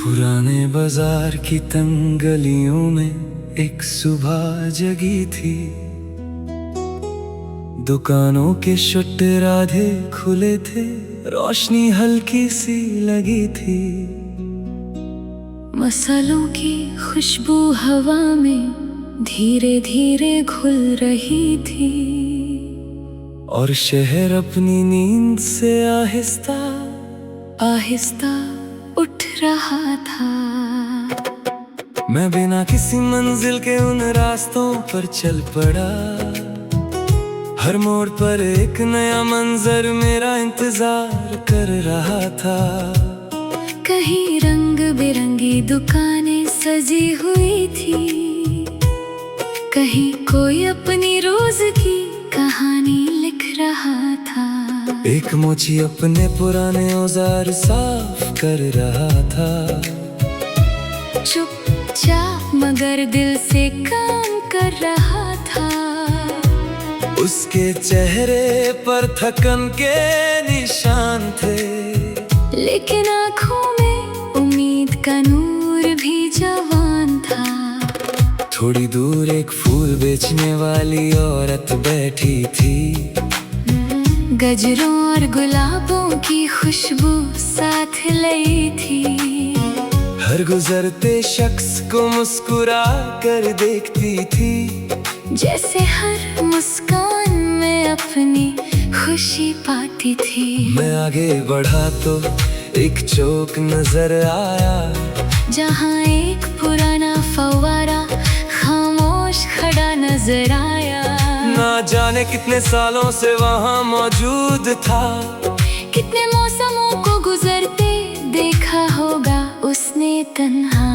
पुराने बाजार की तंग गलियों में एक सुबह जगी थी। दुकानों के शटर आधे खुले थे, रोशनी हल्की सी लगी थी। मसालों की खुशबू हवा में धीरे धीरे घुल रही थी। और शहर अपनी नींद से आहिस्ता आहिस्ता उठ रहा था। मैं बिना किसी मंजिल के उन रास्तों पर चल पड़ा। हर मोड़ पर एक नया मंजर मेरा इंतजार कर रहा था। कहीं रंग बिरंगी दुकानें सजी हुई थी, कहीं कोई अपनी रोज की कहानी लिख रहा था। एक मोची अपने पुराने औजार साफ कर रहा था। चुपचाप मगर दिल से काम कर रहा था। उसके चेहरे पर थकन के निशान थे, लेकिन आँखों में उम्मीद का नूर भी जवान था। थोड़ी दूर एक फूल बेचने वाली औरत बैठी थी। गजरों और गुलाबों की खुशबू साथ लाई थी। हर गुजरते शख्स को मुस्कुरा कर देखती थी। जैसे हर मुस्कान में अपनी खुशी पाती थी। मैं आगे बढ़ा तो एक चौक नजर आया, जहाँ एक पुराना फव्वारा खामोश खड़ा नजर आया। ना जाने कितने सालों से वहाँ मौजूद था। कितने मौसमों को गुजरते देखा होगा उसने तन्हा।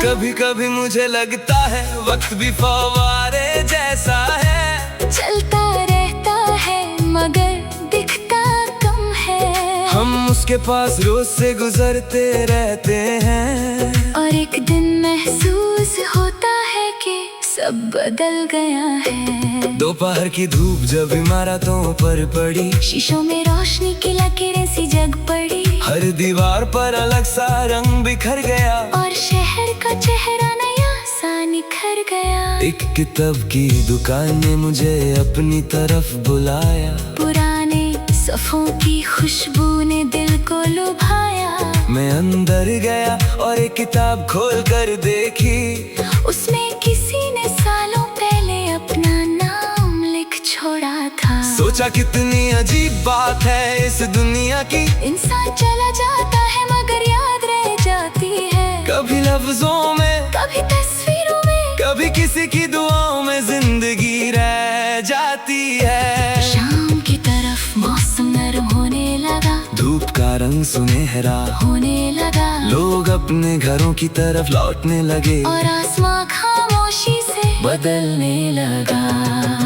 कभी कभी मुझे लगता है वक्त भी फव्वारे जैसा है, चलता रहता है मगर दिखता कम है। हम उसके पास रोज से गुजरते रहते हैं। और एक दिन महसूस होता है कि सब बदल गया है। दोपहर की धूप जब इमारतों पर पड़ी, शीशों में रोशनी की लकीरें सी जग पड़ी। हर दीवार पर अलग सा रंग बिखर गया। और शहर का चेहरा नया सा निखर गया। एक किताब की दुकान ने मुझे अपनी तरफ बुलाया। पुराने सफ़ों की खुशबू ने दिल को लुभाया। मैं अंदर गया और एक किताब खोल कर देखी। उसमें किसी ने सालों पहले अपना नाम लिख छोड़ा था। सोचा कितनी अजीब बात है इस दुनिया की। इंसान चला जाता है मगर याद रह जाती है। कभी लफ्जों में, कभी तस्वीरों में, कभी किसी की दुआओं में जिंदगी रह जाती है। शाम की तरफ मौसम नरम होने लगा। धूप का रंग सुनहरा होने लगा। लोग अपने घरों की तरफ लौटने लगे। और आसमां खामोशी से बदलने लगा।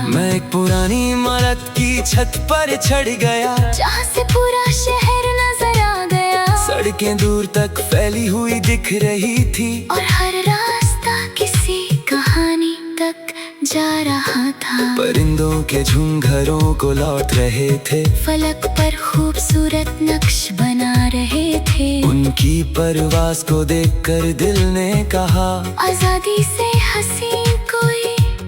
मैं एक पुरानी इमारत की छत पर चढ़ गया, जहाँ से पूरा शहर नजर आ गया। सड़कें दूर तक फैली हुई दिख रही थी। और हर रास्ता किसी कहानी तक जा रहा था। परिंदों के झुंड घरों को लौट रहे थे। फलक पर खूबसूरत नक्श बना रहे थे। उनकी परवास को देखकर दिल ने कहा, आजादी से हसीन कोई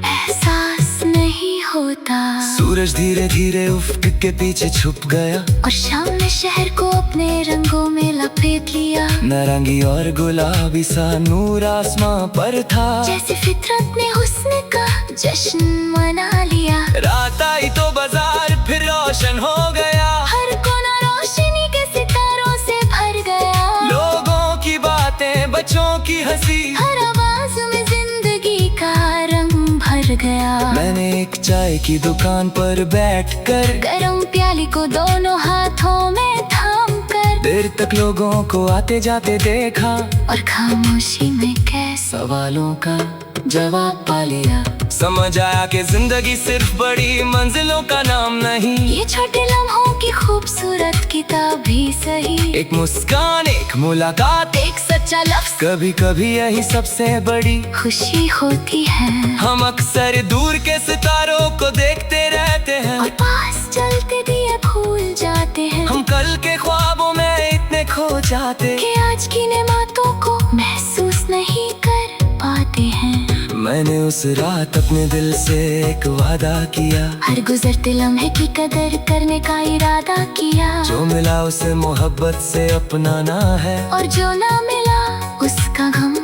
एहसास नहीं होता। सूरज धीरे धीरे उफ़क़ के पीछे छुप गया। और शाम ने शहर को अपने रंगों में लपेट लिया। नारंगी और गुलाबी सा नूर आसमां पर था। जैसे फितरत ने हुस्न का जश्न मना लिया। रात आई तो बाजार फिर रोशन हो गया। हर कोना रोशनी के सितारों से भर गया। लोगों की बातें, बच्चों की हंसी, हर आवाज में जिंदगी का रंग भर गया। मैंने एक चाय की दुकान पर बैठकर गरम प्याली को दोनों हाथों में थाम कर देर तक लोगों को आते जाते देखा। और खामोशी में कैसे सवालों का जवाब पा लिया। समझ आया कि जिंदगी सिर्फ बड़ी मंजिलों का नाम नहीं। ये छोटे लम्हों की खूबसूरत किताब भी सही। एक मुस्कान, एक मुलाकात, एक सच्चा लफ्ज, कभी कभी यही सबसे बड़ी खुशी होती है। हम अक्सर दूर के सितारों को देखते रहते हैं और पास चलते दिए भूल जाते हैं। हम कल के ख्वाबों में इतने खो जाते कि आज की नेमतों को महसूस नहीं कर पाते हैं। मैंने उस रात अपने दिल से एक वादा किया, हर गुजरते लम्हे की कदर करने का इरादा किया। जो मिला उसे मोहब्बत से अपनाना है, और जो ना मिला उसका गम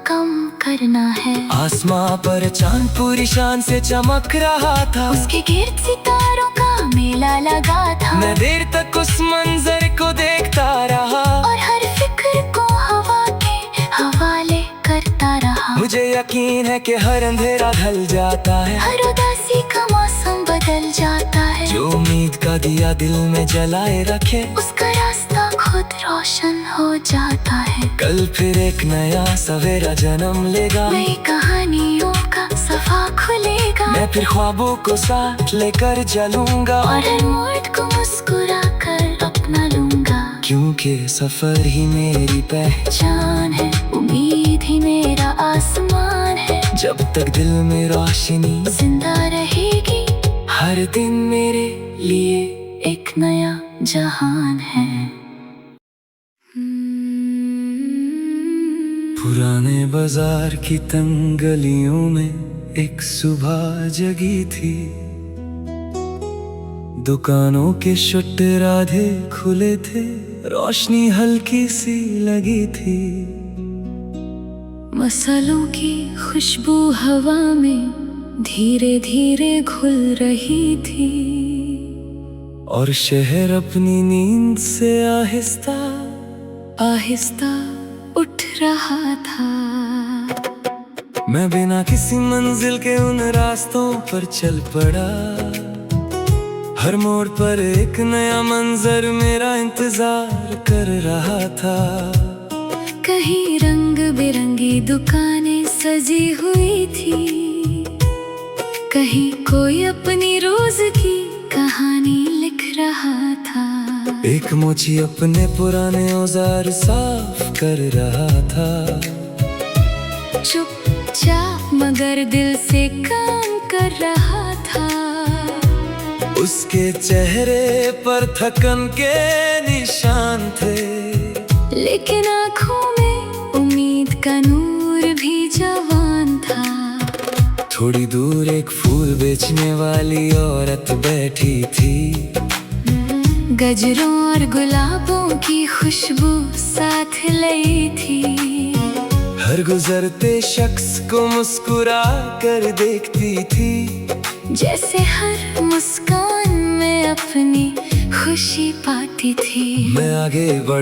कम करना है। आसमां पर चांद पूरी शान से चमक रहा था, उसके गिर्द सितारों का मेला लगा था। मैं देर तक उस मंजर को देखता रहा, और हर फिक्र को हवा के हवाले करता रहा। मुझे यकीन है कि हर अंधेरा ढल जाता है, हर उदासी का मौसम बदल जाता है। जो उम्मीद का दिया दिल में जलाए रखे, उसका रास्ता खुद रोशन हो जाता है। कल फिर एक नया सवेरा जन्म लेगा, नई कहानियों का सफा खुलेगा। मैं फिर ख्वाबों को साथ लेकर चलूंगा, और हर मोड़ को मुस्कुरा कर अपना लूंगा। क्योंकि सफर ही मेरी पहचान है, उम्मीद ही मेरा आसमान है। जब तक दिल में रोशनी जिंदा रहेगी, हर दिन मेरे लिए एक नया जहान है। पुराने बाजार की तंग गलियों में एक सुबह जगी थी, दुकानों के शटर आधे खुले थे, रोशनी हल्की सी लगी थी। मसालों की खुशबू हवा में धीरे धीरे घुल रही थी, और शहर अपनी नींद से आहिस्ता आहिस्ता उठ रहा था। मैं बिना किसी मंजिल के उन रास्तों पर चल पड़ा, हर मोड़ पर एक नया मंजर मेरा इंतजार कर रहा था। कहीं रंग बिरंगी दुकानें सजी हुई थी, कहीं कोई अपनी रोज की कहानी लिख रहा था। एक मोची अपने पुराने औजार साफ कर रहा था, चुपचाप मगर दिल से काम कर रहा था। उसके चेहरे पर थकन के निशान थे, लेकिन आँखों में उम्मीद का नूर भी जवान था। थोड़ी दूर एक फूल बेचने वाली औरत बैठी थी, गजरों और गुलाबों की खुशबू साथ लाई थी। हर गुजरते शख्स को मुस्कुरा कर देखती थी, जैसे हर मुस्कान में अपनी खुशी पाती थी। मैं आगे बढ़